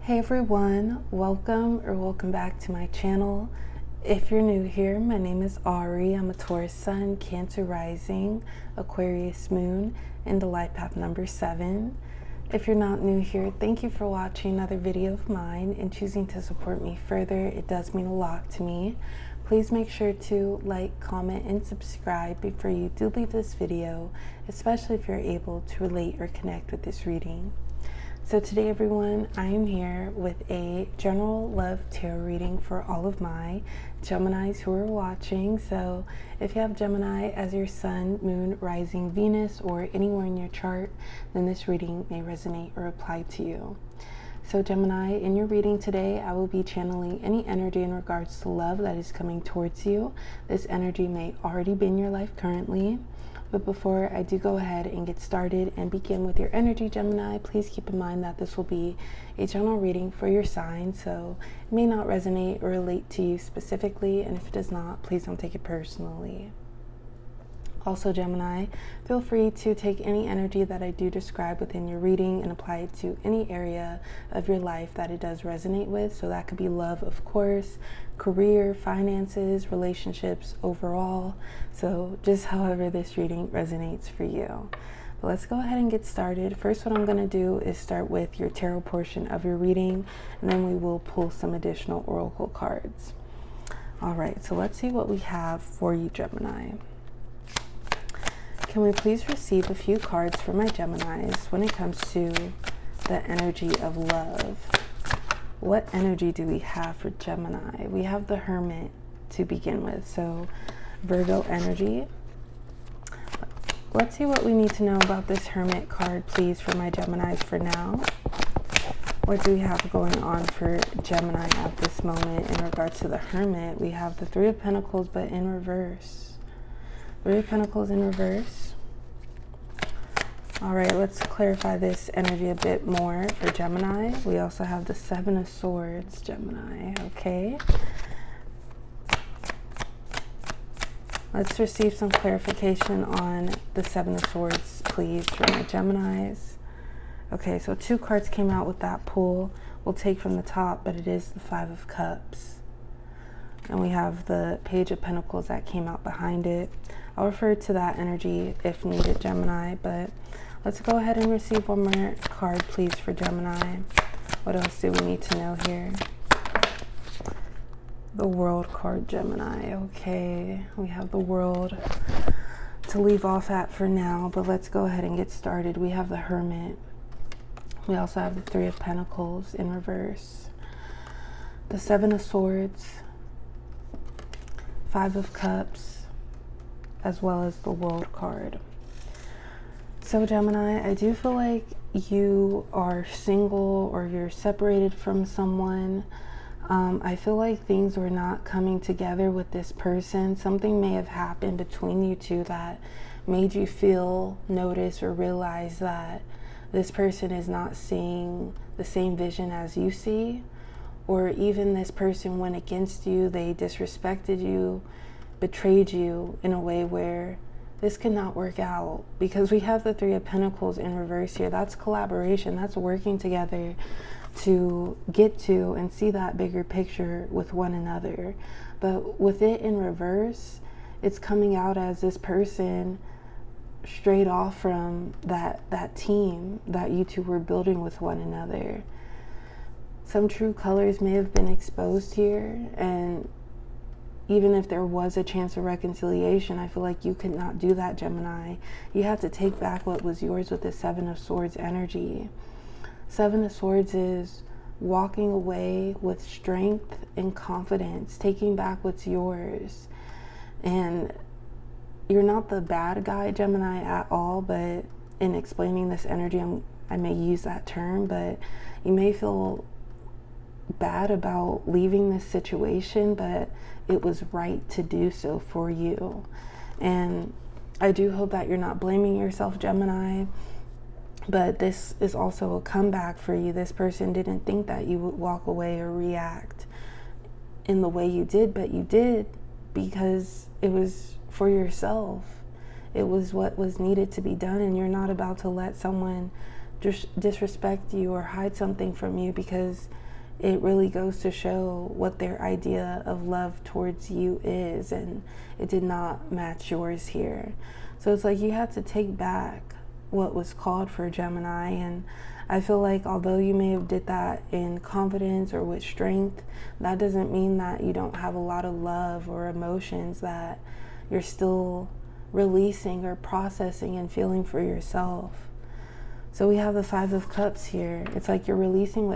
Hey everyone, welcome back to my channel. If you're new here, my name is Ari. I'm a Taurus Sun, Cancer Rising, Aquarius Moon, and the life path number 7. If you're not new here, thank you for watching another video of mine and choosing to support me further. It does mean a lot to me. Please make sure to like, comment, and subscribe before you do leave this video, especially if you're able to relate or connect with this reading. So today, everyone, I am here with a general love tarot reading for all of my Geminis who are watching. So if you have Gemini as your sun, moon, rising, Venus, or anywhere in your chart, then this reading may resonate or apply to you. So Gemini, in your reading today, I will be channeling any energy in regards to love that is coming towards you. This energy may already be in your life currently. But before I do go ahead and get started and begin with your energy, Gemini, please keep in mind that this will be a general reading for your sign, so it may not resonate or relate to you specifically, and if it does not, please don't take it personally. Also, Gemini, feel free to take any energy that I do describe within your reading and apply it to any area of your life that it does resonate with. So that could be love, of course, career, finances, relationships overall. So just however this reading resonates for you. But let's go ahead and get started. First, what I'm going to do is start with your tarot portion of your reading, and then we will pull some additional oracle cards. All right, so let's see what we have for you, Gemini. Can we please receive a few cards for my Geminis when it comes to the energy of love? What energy do we have for Gemini? We have the Hermit to begin with, so Virgo energy. Let's see what we need to know about this Hermit card, please, for my Geminis for now. What do we have going on for Gemini at this moment in regards to the Hermit? We have the Three of Pentacles, but in reverse. Three of Pentacles in reverse. All right, let's clarify this energy a bit more for Gemini. We also have the Seven of Swords, Gemini, okay? Let's receive some clarification on the Seven of Swords, please, for my Geminis. Okay, so two cards came out with that pull. We'll take from the top, but it is the Five of Cups. And we have the Page of Pentacles that came out behind it. I'll refer to that energy if needed, Gemini, but let's go ahead and receive one more card, please, for Gemini. What else do we need to know here? The World card, Gemini. Okay, we have the World to leave off at for now, but let's go ahead and get started. We have the Hermit. We also have the Three of Pentacles in reverse. The Seven of Swords. Five of Cups, as well as the World card. So Gemini, I do feel like you are single or you're separated from someone. I feel like things were not coming together with this person. Something may have happened between you two that made you feel, notice, or realize that this person is not seeing the same vision as you see. Or even this person went against you, they disrespected you, betrayed you in a way where this could not work out. Because we have the Three of Pentacles in reverse here. That's collaboration, that's working together to get to and see that bigger picture with one another. But with it in reverse, it's coming out as this person strayed off from that team that you two were building with one another. Some true colors may have been exposed here, and even if there was a chance of reconciliation, I feel like you could not do that, Gemini. You have to take back what was yours with the Seven of Swords energy. Seven of Swords is walking away with strength and confidence, taking back what's yours. And you're not the bad guy, Gemini, at all, but in explaining this energy, I may use that term, but you may feel bad about leaving this situation, but it was right to do so for you. And I do hope that you're not blaming yourself, Gemini, but this is also a comeback for you. This person didn't think that you would walk away or react in the way you did, but you did because it was for yourself. It was what was needed to be done, and you're not about to let someone disrespect you or hide something from you, because it really goes to show what their idea of love towards you is, and it did not match yours here. So it's like you have to take back what was called for, Gemini. And I feel like although you may have did that in confidence or with strength, that doesn't mean that you don't have a lot of love or emotions that you're still releasing or processing and feeling for yourself. So we have the Five of Cups here. It's like you're releasing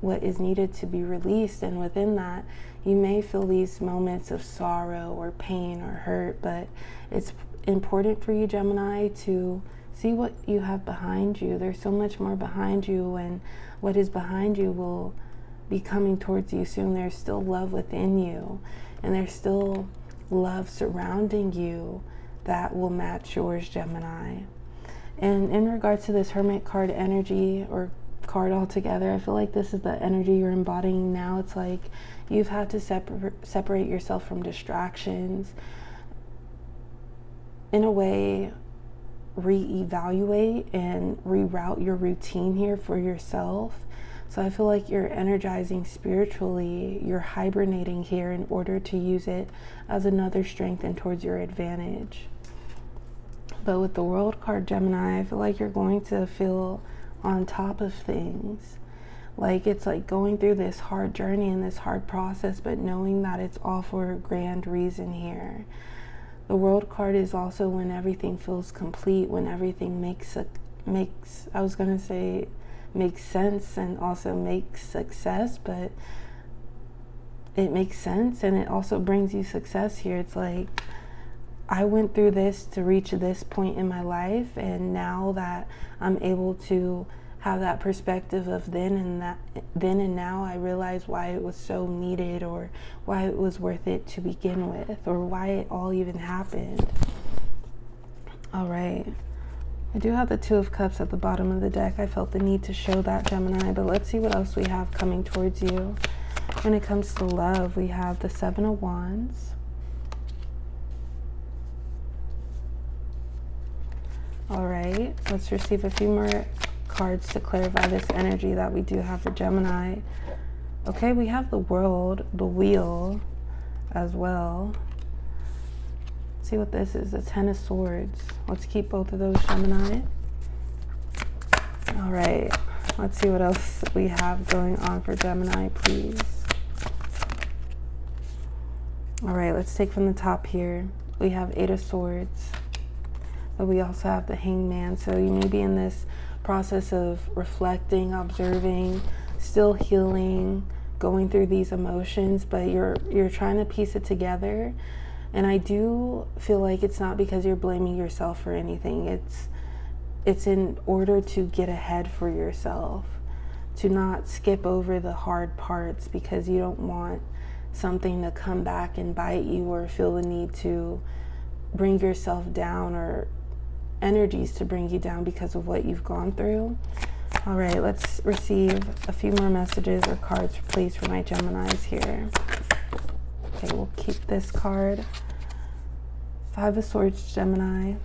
what is needed to be released, and within that, you may feel these moments of sorrow or pain or hurt, but it's important for you, Gemini, to see what you have behind you. There's so much more behind you, and what is behind you will be coming towards you soon. There's still love within you, and there's still love surrounding you that will match yours, Gemini. And in regards to this Hermit card energy, or card altogether, I feel like this is the energy you're embodying now. It's like you've had to separate yourself from distractions, in a way reevaluate and reroute your routine here for yourself. So I feel like you're energizing spiritually, you're hibernating here in order to use it as another strength and towards your advantage. But with the World card, Gemini, I feel like you're going to feel on top of things. Like it's like going through this hard journey and this hard process, but knowing that it's all for a grand reason here. The World card is also when everything feels complete, when everything makes sense and also makes success, but it makes sense and it also brings you success here. It's like, I went through this to reach this point in my life, and now that I'm able to have that perspective of then and now, I realize why it was so needed, or why it was worth it to begin with, or why it all even happened. All right. I do have the Two of Cups at the bottom of the deck. I felt the need to show that, Gemini, but let's see what else we have coming towards you. When it comes to love, we have the Seven of Wands. All right, let's receive a few more cards to clarify this energy that we do have for Gemini. Okay, we have the World, the Wheel as well. Let's see what this is, the Ten of Swords. Let's keep both of those, Gemini. All right, let's see what else we have going on for Gemini, please. All right, let's take from the top here. We have Eight of Swords. But we also have the Hangman. So you may be in this process of reflecting, observing, still healing, going through these emotions, but you're trying to piece it together. And I do feel like it's not because you're blaming yourself for anything. It's in order to get ahead for yourself, to not skip over the hard parts because you don't want something to come back and bite you, or feel the need to bring yourself down, or energies to bring you down because of what you've gone through. All right, let's receive a few more messages or cards, please, for my Geminis here. Okay, we'll keep this card. Five of Swords, Gemini.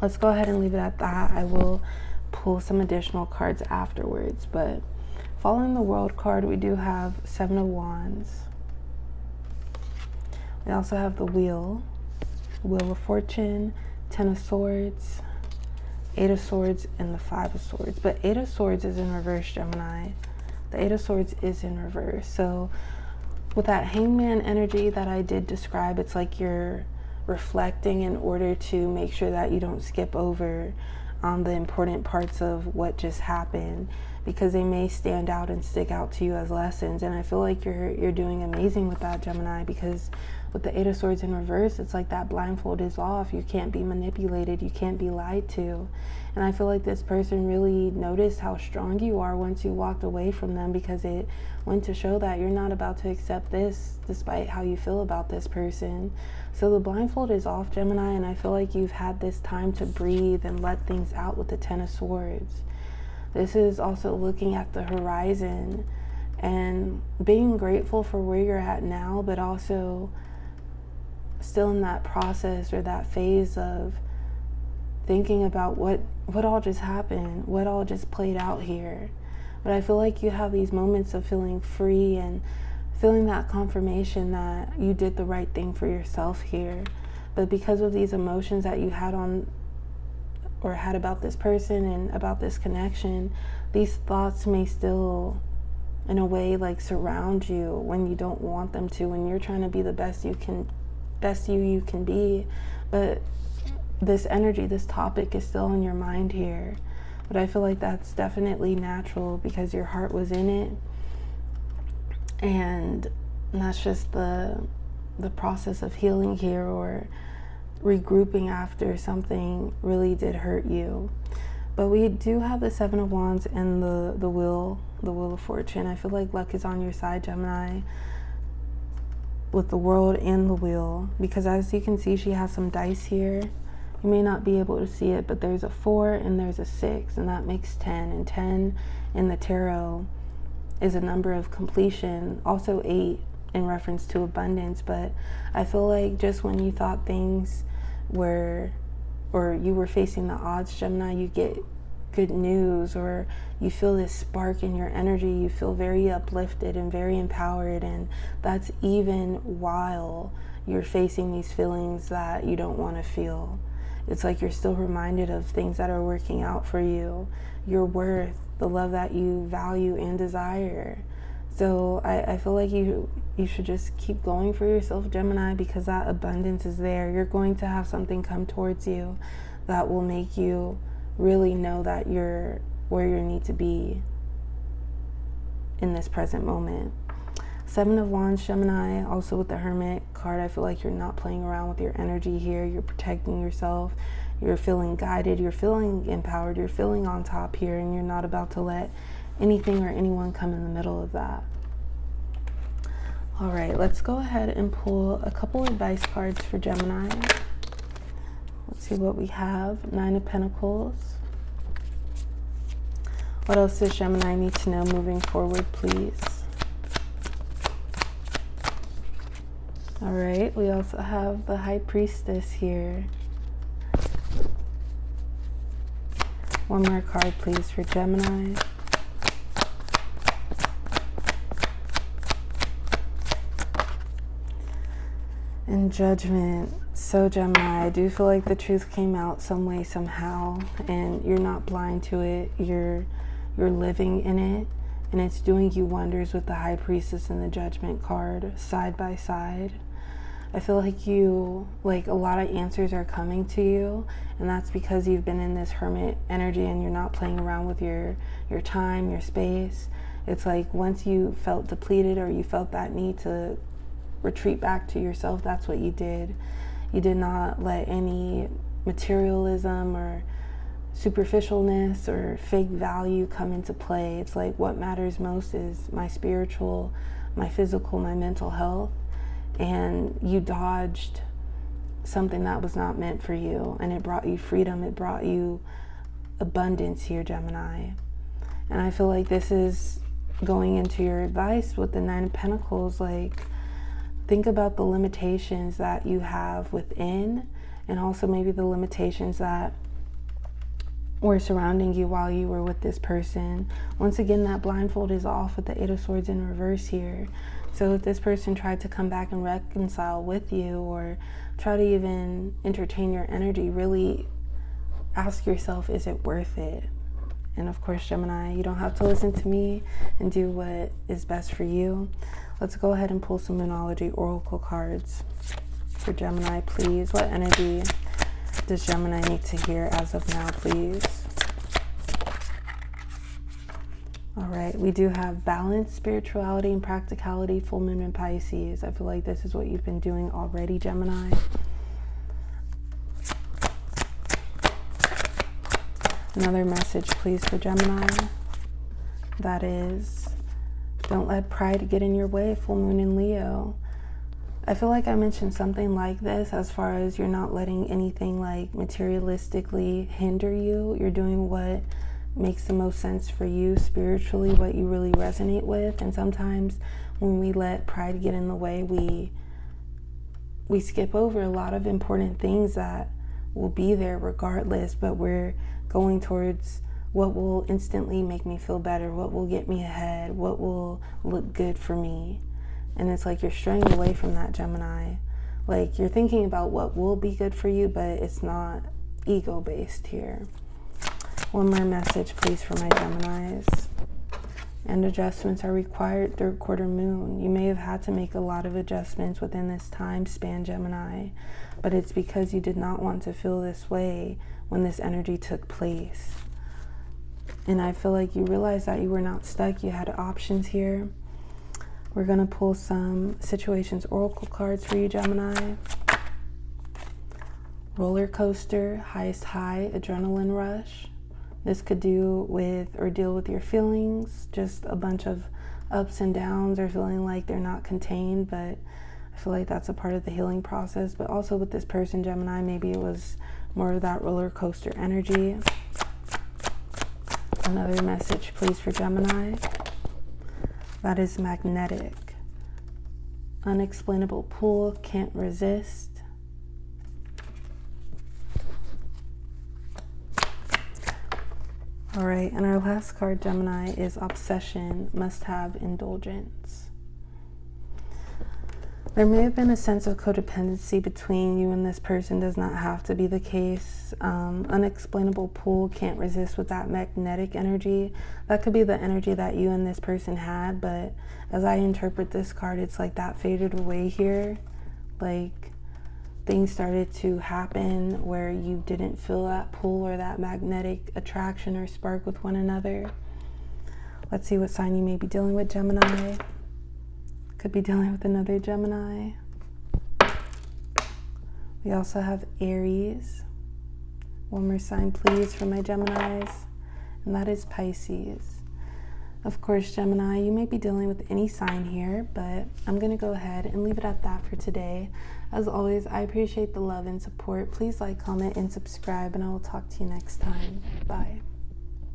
Let's go ahead and leave it at that. I will pull some additional cards afterwards, but following the World card, we do have Seven of Wands. We also have the Wheel of Fortune, Ten of Swords, Eight of Swords, and the Five of Swords. But Eight of Swords is in reverse, Gemini. The Eight of Swords is in reverse. So with that Hangman energy that I did describe, it's like you're reflecting in order to make sure that you don't skip over the important parts of what just happened, because they may stand out and stick out to you as lessons. And I feel like you're doing amazing with that, Gemini, because with the Eight of Swords in reverse, it's like that blindfold is off. You can't be manipulated. You can't be lied to. And I feel like this person really noticed how strong you are once you walked away from them, because it went to show that you're not about to accept this despite how you feel about this person. So the blindfold is off, Gemini, and I feel like you've had this time to breathe and let things out with the Ten of Swords. This is also looking at the horizon and being grateful for where you're at now, but also still in that process or that phase of thinking about what what all just happened? What all just played out here? But I feel like you have these moments of feeling free and feeling that confirmation that you did the right thing for yourself here. But because of these emotions that you had about this person and about this connection, these thoughts may still, in a way, like surround you when you don't want them to, when you're trying to be the best you can be. But this energy, this topic is still in your mind here. But I feel like that's definitely natural because your heart was in it. And that's just the process of healing here, or regrouping after something really did hurt you. But we do have the Seven of Wands and the Wheel of Fortune. I feel like luck is on your side, Gemini, with the World and the Wheel, because as you can see, she has some dice here. You may not be able to see it, but there's a 4 and there's a 6, and that makes 10. And 10 in the tarot is a number of completion, also 8 in reference to abundance. But I feel like just when you thought things were, or you were facing the odds, Gemini, you get good news, or you feel this spark in your energy. You feel very uplifted and very empowered, and that's even while you're facing these feelings that you don't want to feel. It's like you're still reminded of things that are working out for you, your worth, the love that you value and desire. So I feel like you should just keep going for yourself, Gemini, because that abundance is there. You're going to have something come towards you that will make you really know that you're where you need to be in this present moment. Seven of Wands, Gemini, also with the Hermit card, I feel like you're not playing around with your energy here. You're protecting yourself. You're feeling guided. You're feeling empowered. You're feeling on top here, and you're not about to let anything or anyone come in the middle of that. All right, let's go ahead and pull a couple advice cards for Gemini. Let's see what we have. 9 of Pentacles. What else does Gemini need to know moving forward, please? All right, we also have the High Priestess here. One more card, please, for Gemini. And Judgment. So Gemini, I do feel like the truth came out some way, somehow, and you're not blind to it. You're living in it, and it's doing you wonders with the High Priestess and the Judgment card side by side. I feel like a lot of answers are coming to you, and that's because you've been in this Hermit energy and you're not playing around with your time, your space. It's like once you felt depleted, or you felt that need to retreat back to yourself, that's what you did. You did not let any materialism or superficialness or fake value come into play. It's like what matters most is my spiritual, my physical, my mental health. And you dodged something that was not meant for you, and it brought you freedom. It brought you abundance here, Gemini. And I feel like this is going into your advice with the 9 of Pentacles. Like, think about the limitations that you have within, and also maybe the limitations that were surrounding you while you were with this person. Once again, that blindfold is off with the 8 of Swords in reverse here. So if this person tried to come back and reconcile with you, or try to even entertain your energy, really ask yourself, is it worth it? And of course, Gemini, you don't have to listen to me and do what is best for you. Let's go ahead and pull some Moonology Oracle cards for Gemini, please. What energy does Gemini need to hear as of now, please? All right, we do have balance, spirituality, and practicality, full moon in Pisces. I feel like this is what you've been doing already, Gemini. Another message, please, for Gemini. That is, don't let pride get in your way, full moon in Leo. I feel like I mentioned something like this as far as you're not letting anything like materialistically hinder you. You're doing what makes the most sense for you spiritually, what you really resonate with. And sometimes when we let pride get in the way, we skip over a lot of important things that will be there regardless, but we're going towards what will instantly make me feel better, what will get me ahead, what will look good for me. And it's like you're straying away from that, Gemini. Like, you're thinking about what will be good for you, but it's not ego-based here. One more message, please, for my Geminis. And adjustments are required, third quarter moon. You may have had to make a lot of adjustments within this time span, Gemini, but it's because you did not want to feel this way when this energy took place. And I feel like you realized that you were not stuck. You had options here. We're going to pull some situations oracle cards for you, Gemini. Roller coaster, highest high, adrenaline rush. This could do with or deal with your feelings, just a bunch of ups and downs, or feeling like they're not contained, but I feel like that's a part of the healing process. But also with this person, Gemini, maybe it was more of that roller coaster energy. Another message, please, for Gemini. That is magnetic. Unexplainable pull, can't resist. All right, and our last card, Gemini, is obsession, must have indulgence. There may have been a sense of codependency between you and this person. Does not have to be the case. Unexplainable pull, can't resist with that magnetic energy. That could be the energy that you and this person had, but as I interpret this card, it's like that faded away here. Like, things started to happen where you didn't feel that pull or that magnetic attraction or spark with one another. Let's see what sign you may be dealing with, Gemini. Could be dealing with another Gemini. We also have Aries. One more sign, please, for my Geminis. And that is Pisces. Of course, Gemini, you may be dealing with any sign here, but I'm going to go ahead and leave it at that for today. As always, I appreciate the love and support. Please like, comment, and subscribe, and I will talk to you next time. Bye.